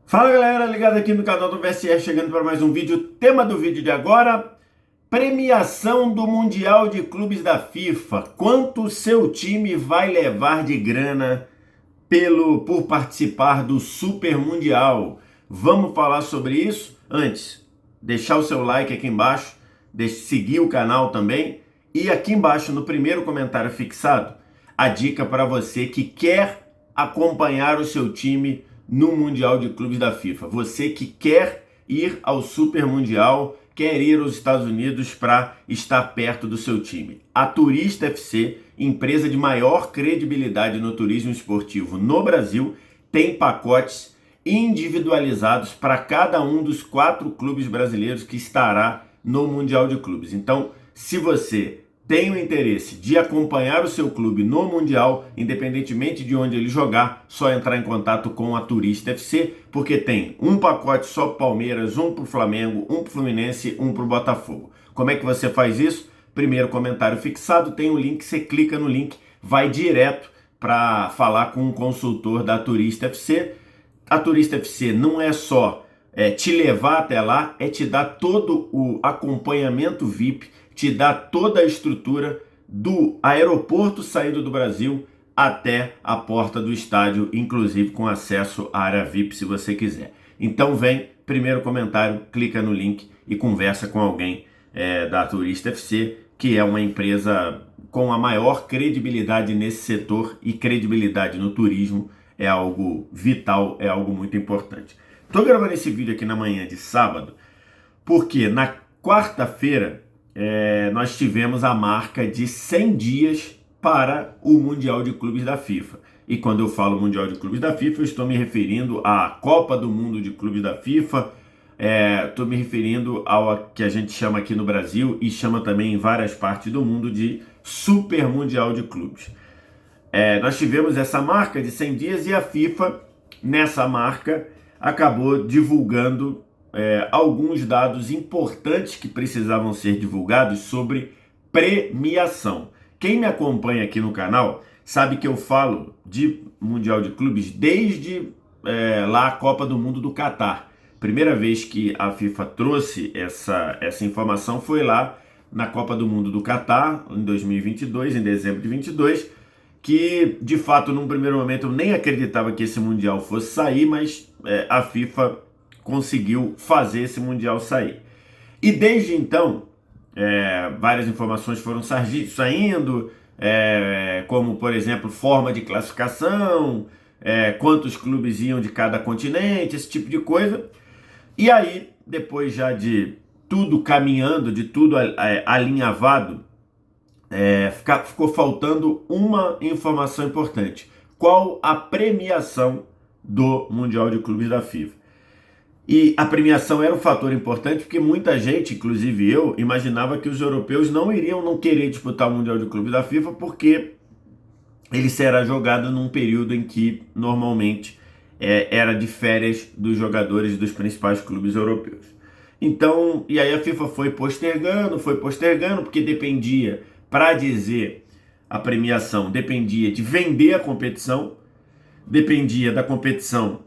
Fala galera, ligado aqui no canal do VSR, chegando para mais um vídeo. Tema do vídeo de agora: premiação do Mundial de Clubes da FIFA. Quanto o seu time vai levar de grana por participar do Super Mundial? Vamos falar sobre isso? Antes, deixar o seu like aqui embaixo, seguir o canal também. E aqui embaixo, no primeiro comentário fixado, a dica para você que quer acompanhar o seu time no Mundial de Clubes da FIFA. Você que quer ir ao Super Mundial, quer ir aos Estados Unidos para estar perto do seu time. A Turista FC, empresa de maior credibilidade no turismo esportivo no Brasil, tem pacotes individualizados para cada um dos 4 clubes brasileiros que estará no Mundial de Clubes. Então, se você tem o interesse de acompanhar o seu clube no Mundial, independentemente de onde ele jogar, só entrar em contato com a Turista FC, porque tem um pacote só para Palmeiras, um para o Flamengo, um para o Fluminense, um para o Botafogo. Como é que você faz isso? Primeiro comentário fixado, tem um link, você clica no link, vai direto para falar com um consultor da Turista FC. A Turista FC não é só te levar até lá, é te dar todo o acompanhamento VIP, te dá toda a estrutura do aeroporto saindo do Brasil até a porta do estádio, inclusive com acesso à área VIP se você quiser. Então vem, primeiro comentário, clica no link e conversa com alguém da Turista FC, que é uma empresa com a maior credibilidade nesse setor, e credibilidade no turismo é algo vital, é algo muito importante. Estou gravando esse vídeo aqui na manhã de sábado, porque na quarta-feira nós tivemos a marca de 100 dias para o Mundial de Clubes da FIFA. E quando eu falo Mundial de Clubes da FIFA, eu estou me referindo à Copa do Mundo de Clubes da FIFA, estou me referindo ao que a gente chama aqui no Brasil e chama também em várias partes do mundo de Super Mundial de Clubes. Nós tivemos essa marca de 100 dias e a FIFA, nessa marca, acabou divulgando alguns dados importantes que precisavam ser divulgados sobre premiação. Quem me acompanha aqui no canal sabe que eu falo de Mundial de Clubes desde lá a Copa do Mundo do Catar. Primeira vez que a FIFA trouxe essa informação foi lá na Copa do Mundo do Catar, em 2022, em dezembro de 22, que de fato num primeiro momento eu nem acreditava que esse Mundial fosse sair, mas a FIFA conseguiu fazer esse Mundial sair. E desde então, várias informações foram saindo, como, por exemplo, forma de classificação, quantos clubes iam de cada continente, esse tipo de coisa. E aí, depois já de tudo caminhando, de tudo alinhavado, ficou faltando uma informação importante. Qual a premiação do Mundial de Clubes da FIFA? E a premiação era um fator importante porque muita gente, inclusive eu, imaginava que os europeus não querer disputar o Mundial de Clubes da FIFA porque ele será jogado num período em que normalmente era de férias dos jogadores dos principais clubes europeus. Então, e aí a FIFA foi postergando, porque dependia, para dizer a premiação, dependia de vender a competição, dependia da competição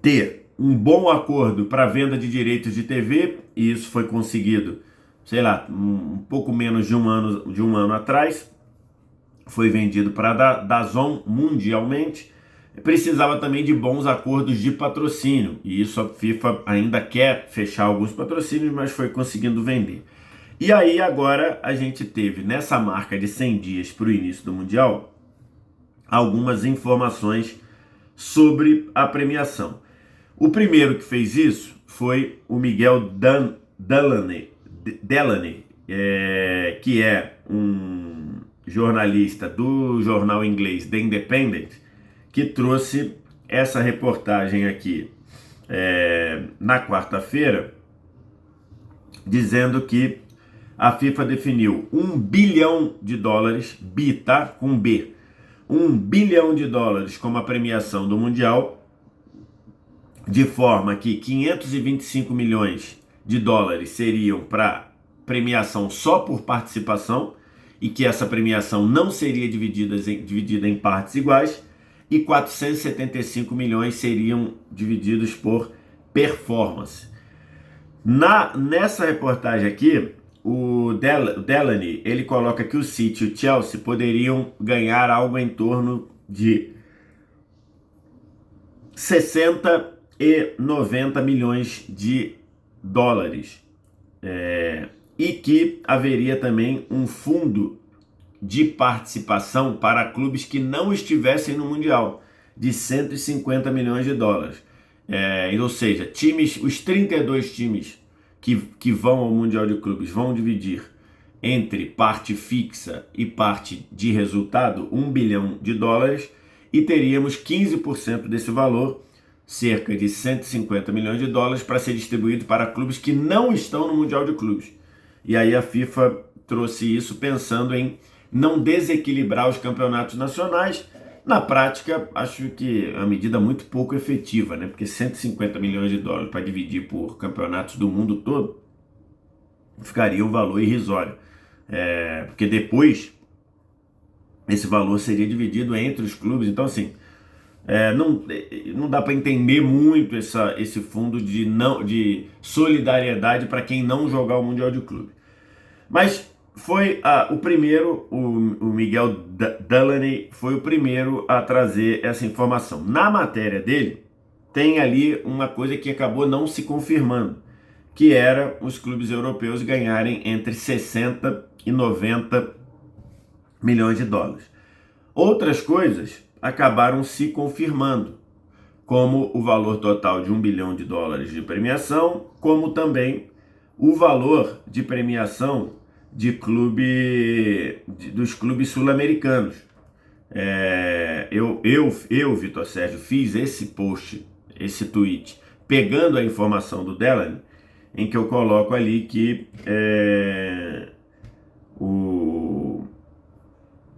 ter um bom acordo para venda de direitos de TV, e isso foi conseguido, sei lá, um pouco menos de um ano atrás, foi vendido para a DAZN mundialmente. Precisava também de bons acordos de patrocínio, e isso a FIFA ainda quer fechar alguns patrocínios, mas foi conseguindo vender. E aí agora a gente teve nessa marca de 100 dias para o início do Mundial algumas informações sobre a premiação. O primeiro que fez isso foi o Miguel Delaney, que é um jornalista do jornal inglês The Independent, que trouxe essa reportagem aqui na quarta-feira, dizendo que a FIFA definiu $1 bilhão, bi, tá? Com B, $1 bilhão como a premiação do Mundial, de forma que 525 milhões de dólares seriam para premiação só por participação, e que essa premiação não seria dividida em partes iguais, e 475 milhões seriam divididos por performance. Nessa reportagem aqui, o Delaney, ele coloca que o City e o Chelsea poderiam ganhar algo em torno de 60 e 90 milhões de dólares. E que haveria também um fundo de participação para clubes que não estivessem no Mundial, de 150 milhões de dólares. Ou seja, os 32 times que vão ao Mundial de Clubes vão dividir entre parte fixa e parte de resultado 1 bilhão de dólares e teríamos 15% desse valor, cerca de 150 milhões de dólares, para ser distribuído para clubes que não estão no Mundial de Clubes. E aí a FIFA trouxe isso pensando em não desequilibrar os campeonatos nacionais. Na prática, acho que é uma medida muito pouco efetiva, né? Porque 150 milhões de dólares para dividir por campeonatos do mundo todo ficaria um valor irrisório. Porque depois esse valor seria dividido entre os clubes. Então, assim, não dá para entender muito esse fundo de solidariedade para quem não jogar o Mundial de Clube. Mas foi o primeiro, o Miguel Delaney foi o primeiro a trazer essa informação. Na matéria dele, tem ali uma coisa que acabou não se confirmando, que era os clubes europeus ganharem entre 60 e 90 milhões de dólares. Outras coisas acabaram se confirmando, como o valor total de 1 bilhão de dólares de premiação, como também o valor de premiação dos clubes sul-americanos. Eu, Vitor Sérgio, fiz esse post, esse tweet, pegando a informação do Delaney, em que eu coloco ali que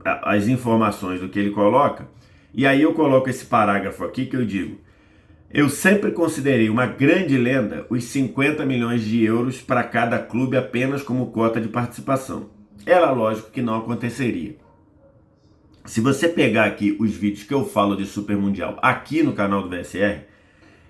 as informações do que ele coloca, e aí eu coloco esse parágrafo aqui que eu digo: eu sempre considerei uma grande lenda os 50 milhões de euros para cada clube apenas como cota de participação. Era lógico que não aconteceria. Se você pegar aqui os vídeos que eu falo de Super Mundial aqui no canal do VSR,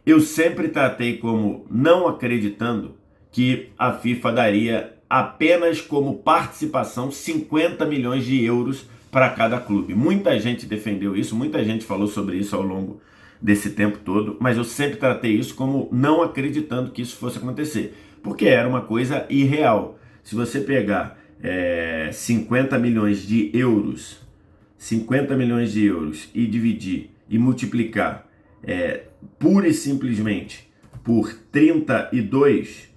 eu sempre tratei como não acreditando que a FIFA daria apenas como participação 50 milhões de euros para cada clube. Muita gente defendeu isso, muita gente falou sobre isso ao longo desse tempo todo, mas eu sempre tratei isso como não acreditando que isso fosse acontecer, porque era uma coisa irreal. Se você pegar 50 milhões de euros e dividir e multiplicar pura e simplesmente por 32,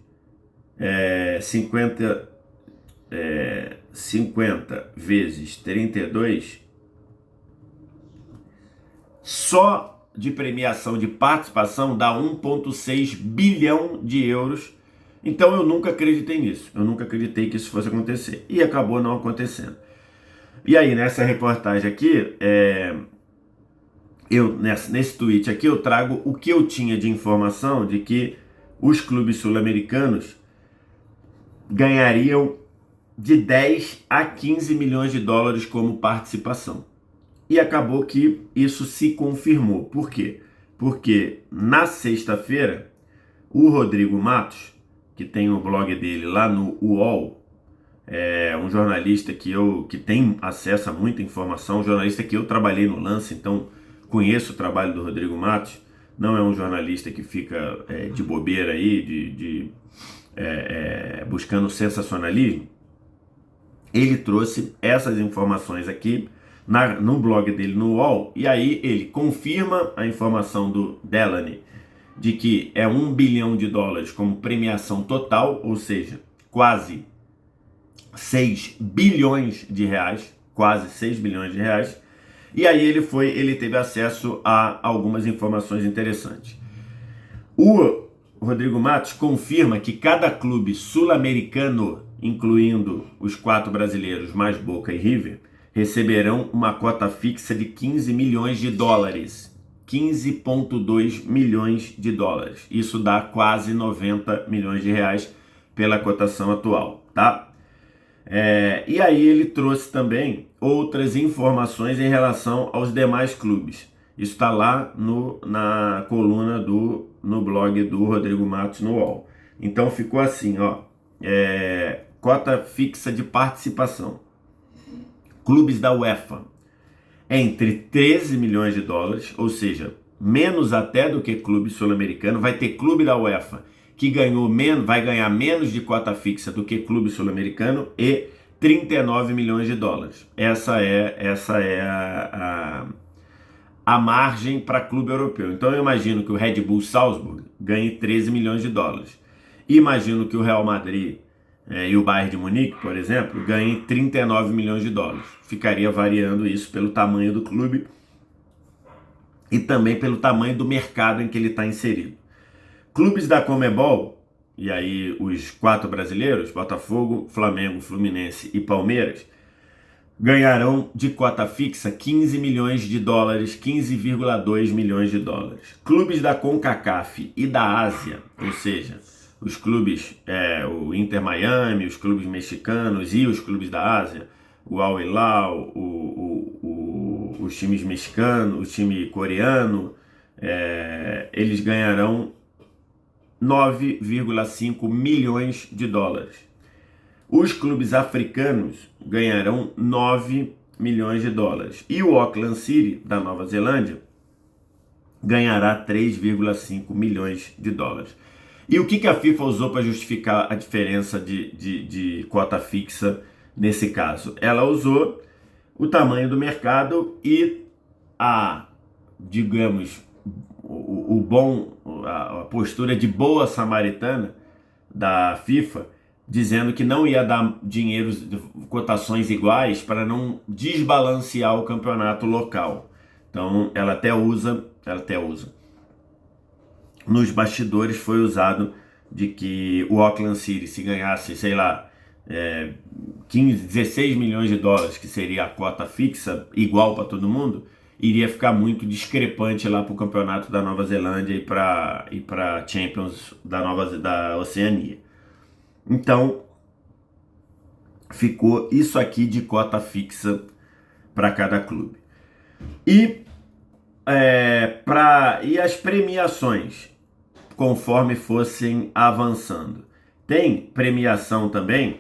50 vezes 32, só de premiação de participação dá 1,6 bilhão de euros. Então eu nunca acreditei nisso. Eu nunca acreditei que isso fosse acontecer. E acabou não acontecendo. E aí, nessa reportagem aqui, nesse tweet aqui, eu trago o que eu tinha de informação de que os clubes sul-americanos ganhariam de 10 a 15 milhões de dólares como participação. E acabou que isso se confirmou. Por quê? Porque na sexta-feira, o Rodrigo Matos, que tem o blog dele lá no UOL, um jornalista que tem acesso a muita informação, um jornalista que eu trabalhei no Lance, então conheço o trabalho do Rodrigo Matos, não é um jornalista que fica de bobeira aí, buscando sensacionalismo. Ele trouxe essas informações aqui no blog dele no UOL, e aí ele confirma a informação do Delaney de que é 1 bilhão de dólares como premiação total, ou seja, quase 6 bilhões de reais, quase 6 bilhões de reais, e aí ele teve acesso a algumas informações interessantes. O Rodrigo Matos confirma que cada clube sul-americano, incluindo os 4 brasileiros mais Boca e River, receberão uma cota fixa de 15 milhões de dólares. 15,2 milhões de dólares. Isso dá quase 90 milhões de reais pela cotação atual, tá? E aí ele trouxe também outras informações em relação aos demais clubes. Isso está lá na coluna no blog do Rodrigo Matos no UOL. Então ficou assim, ó, cota fixa de participação. Clubes da UEFA, entre 13 milhões de dólares, ou seja, menos até do que clube sul-americano. Vai ter clube da UEFA que vai ganhar menos de cota fixa do que clube sul-americano e 39 milhões de dólares. Essa é a margem para clube europeu. Então eu imagino que o Red Bull Salzburg ganhe 13 milhões de dólares. Imagino que o Real Madrid e o Bayern de Munique, por exemplo, ganhem 39 milhões de dólares. Ficaria variando isso pelo tamanho do clube e também pelo tamanho do mercado em que ele está inserido. Clubes da Conmebol, e aí os 4 brasileiros, Botafogo, Flamengo, Fluminense e Palmeiras, ganharão de cota fixa 15 milhões de dólares, 15,2 milhões de dólares. Clubes da CONCACAF e da Ásia, ou seja, os clubes, o Inter Miami, os clubes mexicanos e os clubes da Ásia, o Al Hilal, os times mexicanos, o time coreano, eles ganharão 9,5 milhões de dólares. Os clubes africanos ganharão 9 milhões de dólares. E o Auckland City, da Nova Zelândia, ganhará 3,5 milhões de dólares. E o que a FIFA usou para justificar a diferença de cota fixa nesse caso? Ela usou o tamanho do mercado e digamos, a postura de boa samaritana da FIFA, dizendo que não ia dar dinheiro, cotações iguais para não desbalancear o campeonato local. Então ela até usa, nos bastidores foi usado de que o Auckland City, se ganhasse, sei lá, 16 milhões de dólares, que seria a cota fixa, igual para todo mundo, iria ficar muito discrepante lá para o campeonato da Nova Zelândia e para Champions da Oceania. Então, ficou isso aqui de cota fixa para cada clube. E as premiações, conforme fossem avançando. Tem premiação também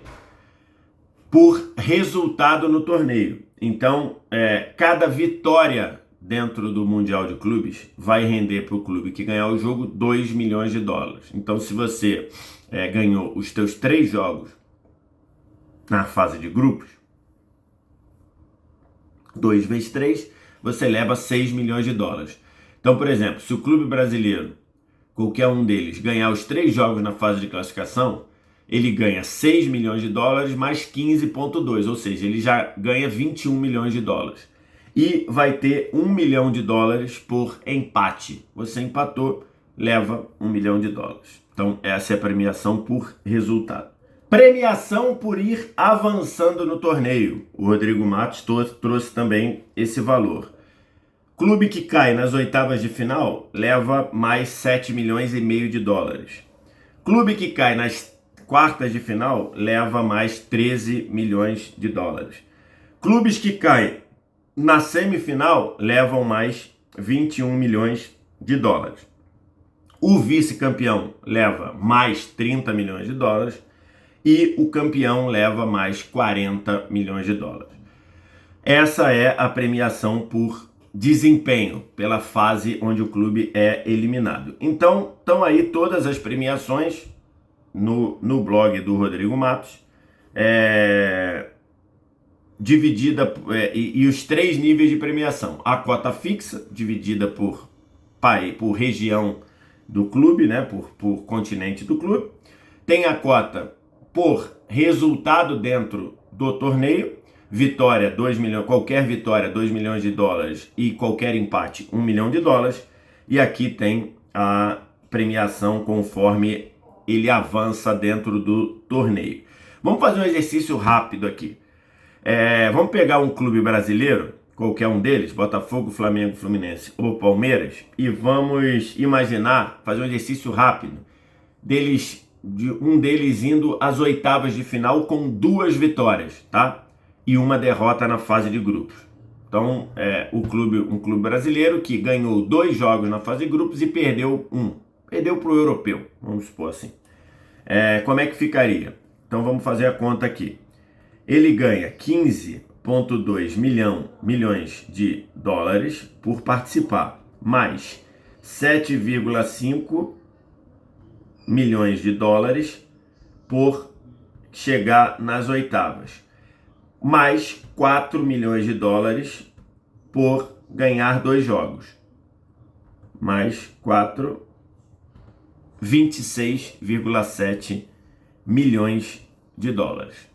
por resultado no torneio. Então, cada vitória dentro do Mundial de Clubes vai render para o clube que ganhar o jogo 2 milhões de dólares. Então, se você ganhou os teus 3 jogos na fase de grupos, 2 vezes 3, você leva 6 milhões de dólares. Então, por exemplo, se o clube brasileiro, qualquer um deles, ganhar os 3 jogos na fase de classificação, ele ganha 6 milhões de dólares mais 15,2, ou seja, ele já ganha 21 milhões de dólares. E vai ter 1 milhão de dólares por empate. Você empatou, leva 1 milhão de dólares. Então, essa é a premiação por resultado. Premiação por ir avançando no torneio. O Rodrigo Matos trouxe também esse valor. Clube que cai nas oitavas de final leva mais 7 milhões e meio de dólares. Clube que cai nas quartas de final leva mais 13 milhões de dólares. Clubes que caem na semifinal levam mais 21 milhões de dólares. O vice-campeão leva mais 30 milhões de dólares e o campeão leva mais 40 milhões de dólares. Essa é a premiação por desempenho, pela fase onde o clube é eliminado. Então, estão aí todas as premiações no blog do Rodrigo Matos, dividida e os 3 níveis de premiação. A cota fixa, dividida por região do clube, né, por continente do clube. Tem a cota por resultado dentro do torneio. Vitória, 2 milhões, qualquer vitória, 2 milhões de dólares e qualquer empate, 1 milhão de dólares. E aqui tem a premiação conforme ele avança dentro do torneio. Vamos fazer um exercício rápido aqui. Vamos pegar um clube brasileiro, qualquer um deles, Botafogo, Flamengo, Fluminense ou Palmeiras, e vamos imaginar, fazer um exercício rápido, um deles indo às oitavas de final com 2 vitórias, tá? E uma derrota na fase de grupos. Então, um clube brasileiro que ganhou 2 jogos na fase de grupos e perdeu um. Perdeu para o europeu, vamos supor assim. Como é que ficaria? Então, vamos fazer a conta aqui. Ele ganha 15,2 milhões de dólares por participar, mais 7,5 milhões de dólares por chegar nas oitavas, mais 4 milhões de dólares por ganhar 2 jogos, mais 4, 26,7 milhões de dólares.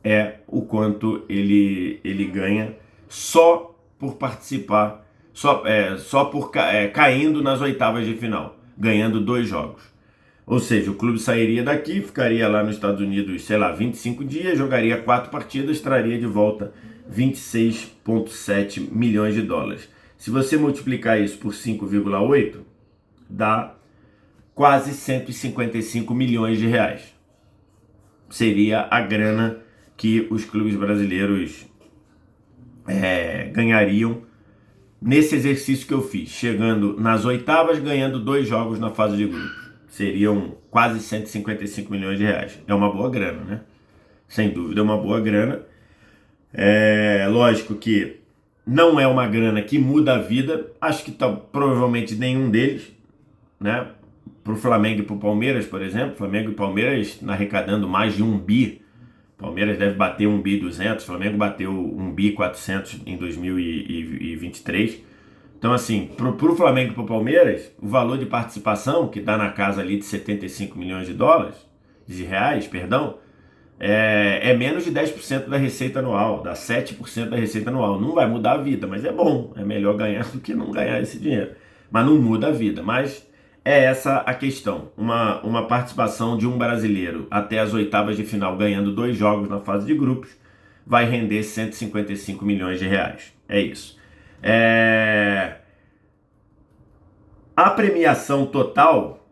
É o quanto ele ganha só por participar, só por caindo nas oitavas de final, ganhando 2 jogos. Ou seja, o clube sairia daqui, ficaria lá nos Estados Unidos, 25 dias, jogaria 4 partidas, traria de volta 26,7 milhões de dólares. Se você multiplicar isso por 5,8, dá quase 155 milhões de reais. Seria a grana que os clubes brasileiros ganhariam nesse exercício que eu fiz, chegando nas oitavas, ganhando 2 jogos na fase de grupos. Seriam quase 155 milhões de reais. É uma boa grana, né? Sem dúvida, é uma boa grana. Lógico que não é uma grana que muda a vida. Acho que provavelmente nenhum deles, né? Para o Flamengo e para o Palmeiras, por exemplo. Flamengo e Palmeiras arrecadando mais de 1 bi. Palmeiras deve bater 1 bi 200. Flamengo bateu 1 bi 400 em 2023. Então, assim, pro Flamengo e pro Palmeiras, o valor de participação, que dá na casa ali de 75 milhões de reais, é menos de 10% da receita anual, dá 7% da receita anual. Não vai mudar a vida, mas é bom, é melhor ganhar do que não ganhar esse dinheiro. Mas não muda a vida, mas é essa a questão. Uma participação de um brasileiro até as oitavas de final, ganhando 2 jogos na fase de grupos, vai render 155 milhões de reais. É isso. A premiação total,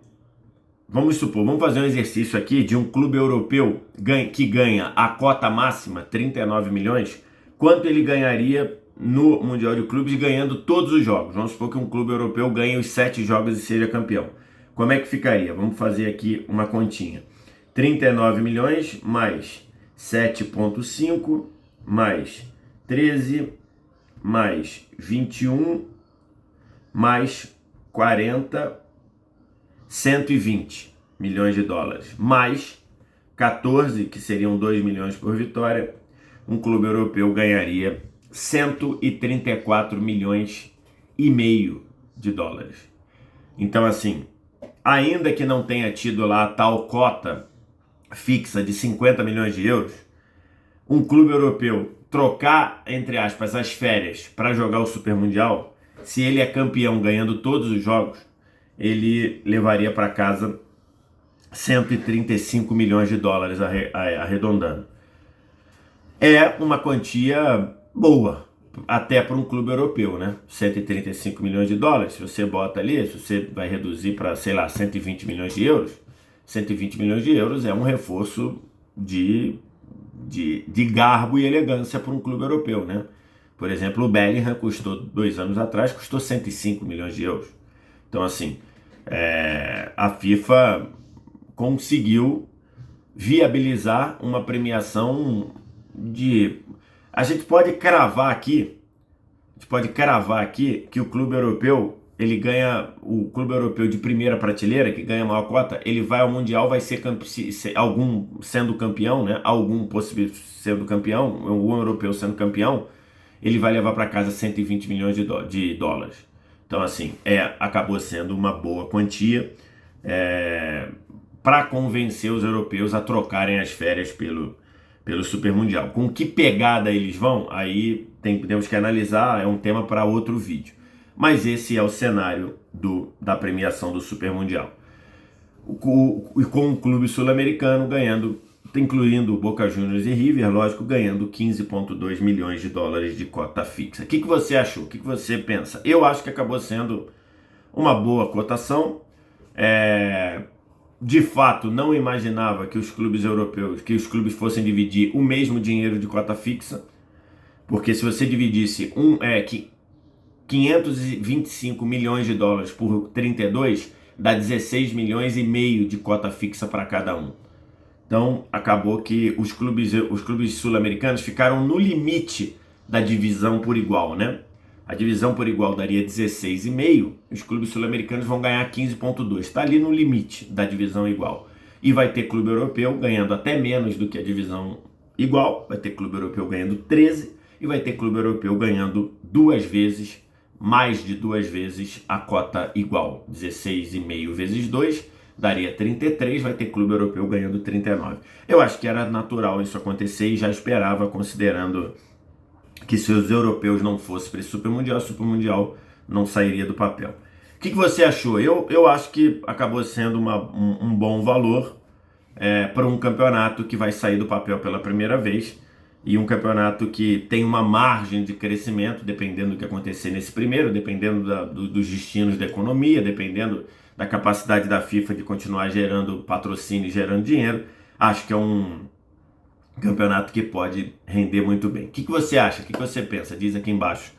vamos fazer um exercício aqui de um clube europeu que ganha a cota máxima, 39 milhões, quanto ele ganharia no Mundial de Clubes ganhando todos os jogos. Vamos supor que um clube europeu ganhe os 7 jogos e seja campeão. Como é que ficaria? Vamos fazer aqui uma continha. 39 milhões mais 7,5 mais 13 mais 21 mais 40, 120 milhões de dólares, mais 14, que seriam 2 milhões por vitória, um clube europeu ganharia 134 milhões e meio de dólares. Então, assim, ainda que não tenha tido lá a tal cota fixa de 50 milhões de euros, um clube europeu trocar, entre aspas, as férias para jogar o Super Mundial, se ele é campeão ganhando todos os jogos, ele levaria para casa 135 milhões de dólares arredondando. É uma quantia boa, até para um clube europeu, né? 135 milhões de dólares, se você bota ali, se você vai reduzir para, 120 milhões de euros, 120 milhões de euros é um reforço de garbo e elegância para um clube europeu, né? Por exemplo, o Bellingham custou 2 anos atrás, custou 105 milhões de euros. Então, assim, a FIFA conseguiu viabilizar uma premiação de... A gente pode cravar aqui que o clube europeu, ele ganha, o clube europeu de primeira prateleira, que ganha a maior cota, ele vai ao Mundial, vai ser algum sendo campeão, né? Algum possível sendo campeão, algum europeu sendo campeão, ele vai levar para casa 120 milhões de dólares. Então, assim, acabou sendo uma boa quantia para convencer os europeus a trocarem as férias pelo Super Mundial. Com que pegada eles vão? Aí temos que analisar, é um tema para outro vídeo. Mas esse é o cenário da premiação do Super Mundial. E com o clube sul-americano ganhando, incluindo Boca Juniors e River, lógico, ganhando 15,2 milhões de dólares de cota fixa. O que você achou? O que você pensa? Eu acho que acabou sendo uma boa cotação. De fato, não imaginava que os clubes europeus, que os clubes fossem dividir o mesmo dinheiro de cota fixa, Porque se você dividisse 525 milhões de dólares por 32, dá 16 milhões e meio de cota fixa para cada um. Então, acabou que os clubes sul-americanos ficaram no limite da divisão por igual, né? A divisão por igual daria 16,5, os clubes sul-americanos vão ganhar 15,2. Está ali no limite da divisão igual. E vai ter clube europeu ganhando até menos do que a divisão igual, vai ter clube europeu ganhando 13 e vai ter clube europeu ganhando mais de duas vezes a cota igual. 16,5 vezes 2 daria 33, vai ter clube europeu ganhando 39. Eu acho que era natural isso acontecer e já esperava, considerando que se os europeus não fossem para esse Super Mundial, o Super Mundial não sairia do papel. O que você achou? Eu acho que acabou sendo um bom valor para um campeonato que vai sair do papel pela primeira vez e um campeonato que tem uma margem de crescimento, dependendo do que acontecer nesse primeiro, dependendo dos destinos da economia, dependendo da capacidade da FIFA de continuar gerando patrocínio e gerando dinheiro. Acho que é um campeonato que pode render muito bem. O que você acha? O que você pensa? Diz aqui embaixo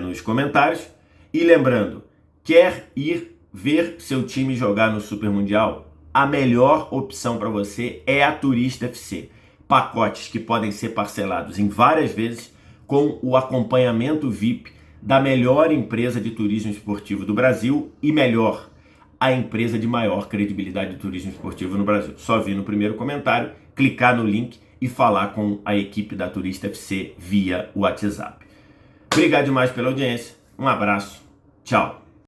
nos comentários. E lembrando, quer ir ver seu time jogar no Super Mundial? A melhor opção para você é a Turista FC. Pacotes que podem ser parcelados em várias vezes com o acompanhamento VIP da melhor empresa de turismo esportivo do Brasil e melhor, a empresa de maior credibilidade de turismo esportivo no Brasil. Só vir no primeiro comentário, clicar no link e falar com a equipe da Turista FC via WhatsApp. Obrigado demais pela audiência, um abraço, tchau!